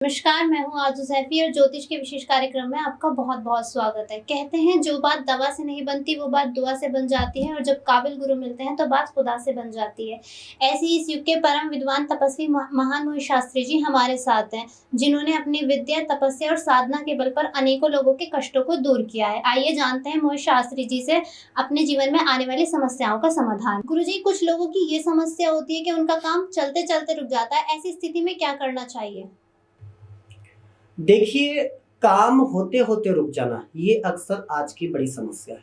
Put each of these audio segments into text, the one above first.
नमस्कार, मैं हूँ आरज़ू सैफी और ज्योतिष के विशेष कार्यक्रम में आपका बहुत-बहुत स्वागत है। कहते हैं जो बात दवा से नहीं बनती वो बात दुआ से बन जाती है और जब काबिल गुरु मिलते हैं तो बात खुदा से बन जाती है। ऐसे ही इस युग के परम विद्वान तपस्वी महान मोहित शास्त्री जी हमारे साथ हैं, जिन्होंने अपनी विद्या, तपस्या और साधना के बल पर अनेकों लोगों के कष्टों को दूर किया है। आइए जानते हैं मोहित शास्त्री जी से अपने जीवन में आने वाली समस्याओं का समाधान। गुरुजी, कुछ लोगों की ये समस्या होती है कि उनका काम चलते-चलते रुक जाता है, ऐसी स्थिति में क्या करना चाहिए? देखिए, काम होते-होते रुक जाना, ये अक्सर आज की बड़ी समस्या है।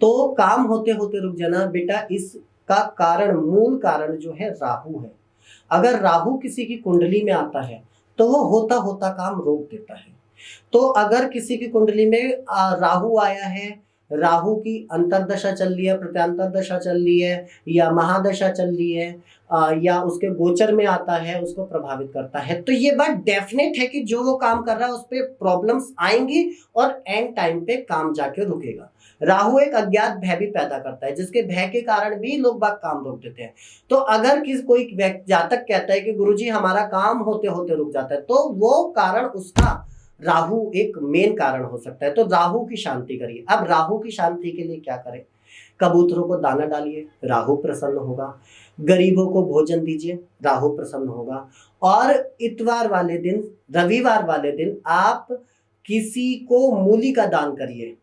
तो काम होते-होते रुक जाना बेटा, इसका कारण, मूल कारण जो है राहु है। अगर राहु किसी की कुंडली में आता है, तो वो होता-होता काम रोक देता है। तो अगर किसी की कुंडली में राहु आया है, राहु की अंतर्दशा चल रही है, प्रत्यांतर दशा चल रही है या महादशा चल रही है, या उसके गोचर में आता है, उसको प्रभावित करता है, तो ये बात डेफिनेट है कि जो वो काम कर रहा है उस पे प्रॉब्लम्स आएंगी और एंड टाइम पे काम जाके रुकेगा। राहु एक अज्ञात भय भी पैदा करता है, जिसके भय के कारण भी लोग बाग काम रोक देते हैं। तो अगर कोई जातक कहता है कि गुरुजी हमारा काम होते होते रुक जाता है, तो वो कारण उसका राहु एक मेन कारण हो सकता है। तो राहु की शांति करिए। अब राहु की शांति के लिए क्या करें? कबूतरों को दाना डालिए, राहु प्रसन्न होगा। गरीबों को भोजन दीजिए, राहु प्रसन्न होगा। और इतवार वाले दिन, रविवार वाले दिन आप किसी को मूली का दान करिए।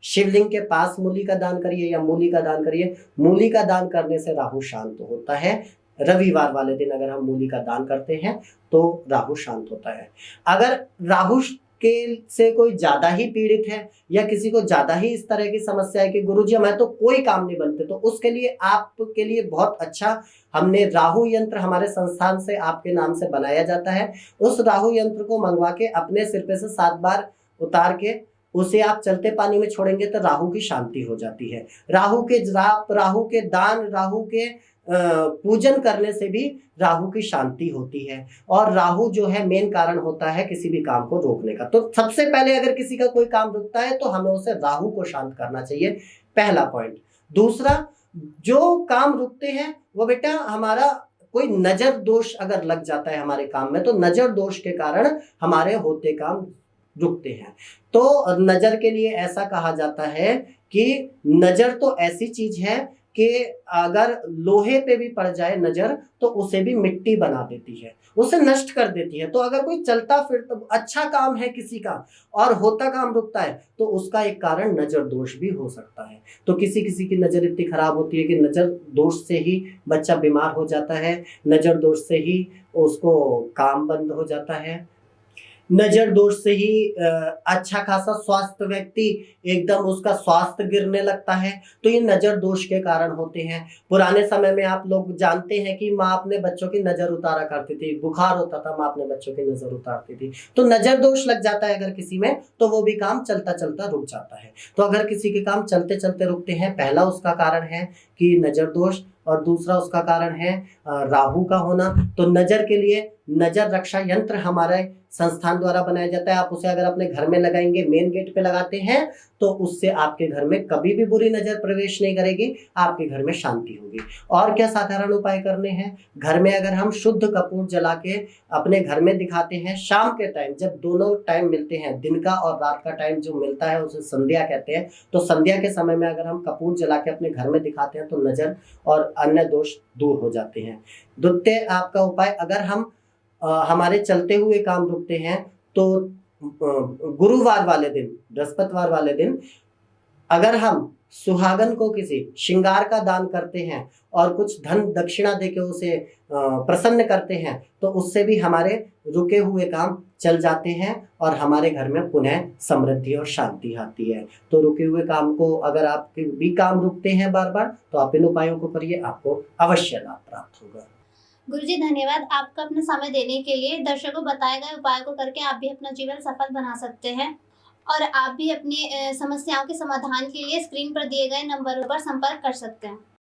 शिवलिंग के पास मूली का दान करिए या मूली का दान करिए। मूली का दान करने से राहु शांत होता है। रविवार वाले दिन अगर हम मूली का दान करते हैं तो राहु शांत होता है। अगर राहु के से कोई ज्यादा ही पीड़ित है या किसी को ज्यादा ही इस तरह की समस्या है कि गुरुजी हमारे तो कोई काम नहीं बनते, तो उसके लिए आपके लिए बहुत अच्छा, हमने राहु यंत्र हमारे संस्थान से आपके नाम से बनाया जाता है। उस राहु यंत्र को मंगवा के अपने सिर पे से 7 बार उतार के उसे आप चलते पानी में छोड़ेंगे तो राहु की शांति हो जाती है। राहु के जाप, राहु के दान, राहु के पूजन करने से भी राहु की शांति होती है। और राहु जो है मेन कारण होता है किसी भी काम को रोकने का। तो सबसे पहले अगर किसी का कोई काम रुकता है तो हमें उसे राहु को शांत करना चाहिए, पहला पॉइंट। दूसरा, जो काम रुकते हैं वो बेटा हमारा कोई नजर दोष अगर लग जाता है हमारे काम में, तो नजर दोष के कारण हमारे होते काम रुकते हैं। तो नजर के लिए ऐसा कहा जाता है कि नजर तो ऐसी चीज है कि अगर लोहे पे भी पड़ जाए नजर तो उसे भी मिट्टी बना देती है, उसे नष्ट कर देती है। तो अगर कोई चलता फिरता अच्छा काम है किसी का और होता काम रुकता है तो उसका एक कारण नजर दोष भी हो सकता है। तो किसी किसी की नजर इतनी खराब होती है कि नजर दोष से ही बच्चा बीमार हो जाता है, नजर दोष से ही उसको काम बंद हो जाता है, नजर दोष से ही अच्छा खासा स्वास्थ्य व्यक्ति एकदम उसका स्वास्थ्य गिरने लगता है। तो ये नजर दोष के कारण होते हैं। पुराने समय में आप लोग जानते हैं कि माँ अपने बच्चों की नजर उतारा करती थी, बुखार होता था माँ अपने बच्चों की नजर उतारती थी। तो नजर दोष लग जाता है अगर किसी में, तो वो भी काम चलता चलता रुक जाता है। तो अगर किसी के काम चलते चलते रुकते हैं, पहला उसका कारण है कि नजर दोष और दूसरा उसका कारण है राहु का होना। तो नजर के लिए नजर रक्षा यंत्र हमारे संस्थान द्वारा बनाया जाता है। आप उसे अगर अपने घर में लगाएंगे, मेन गेट पे लगाते हैं, तो उससे आपके घर में कभी भी बुरी नजर प्रवेश नहीं करेगी, आपके घर में शांति होगी। और क्या साधारण उपाय करने हैं? घर में अगर हम शुद्ध कपूर जला के अपने घर में दिखाते हैं, शाम के टाइम जब दोनों टाइम मिलते हैं, दिन का और रात का टाइम जो मिलता है उसे संध्या कहते हैं, तो संध्या के समय में अगर हम कपूर जला के अपने घर में दिखाते हैं तो नजर और अन्य दोष दूर हो जाते हैं। द्वितीय आपका उपाय, अगर हम हमारे चलते हुए काम रुकते हैं तो गुरुवार वाले दिन, बृहस्पतिवार वाले दिन अगर हम सुहागन को किसी श्रृंगार का दान करते हैं और कुछ धन दक्षिणा देके उसे प्रसन्न करते हैं, तो उससे भी हमारे रुके हुए काम चल जाते हैं और हमारे घर में पुनः समृद्धि और शांति आती है। तो रुके हुए काम को, अगर आपके भी काम रुकते हैं बार बार, तो आप इन उपायों को करिए, आपको अवश्य लाभ प्राप्त होगा। गुरुजी, धन्यवाद आपका अपना समय देने के लिए। दर्शकों को बताए गए उपाय को करके आप भी अपना जीवन सफल बना सकते हैं और आप भी अपनी समस्याओं के समाधान के लिए स्क्रीन पर दिए गए नंबरों पर संपर्क कर सकते हैं।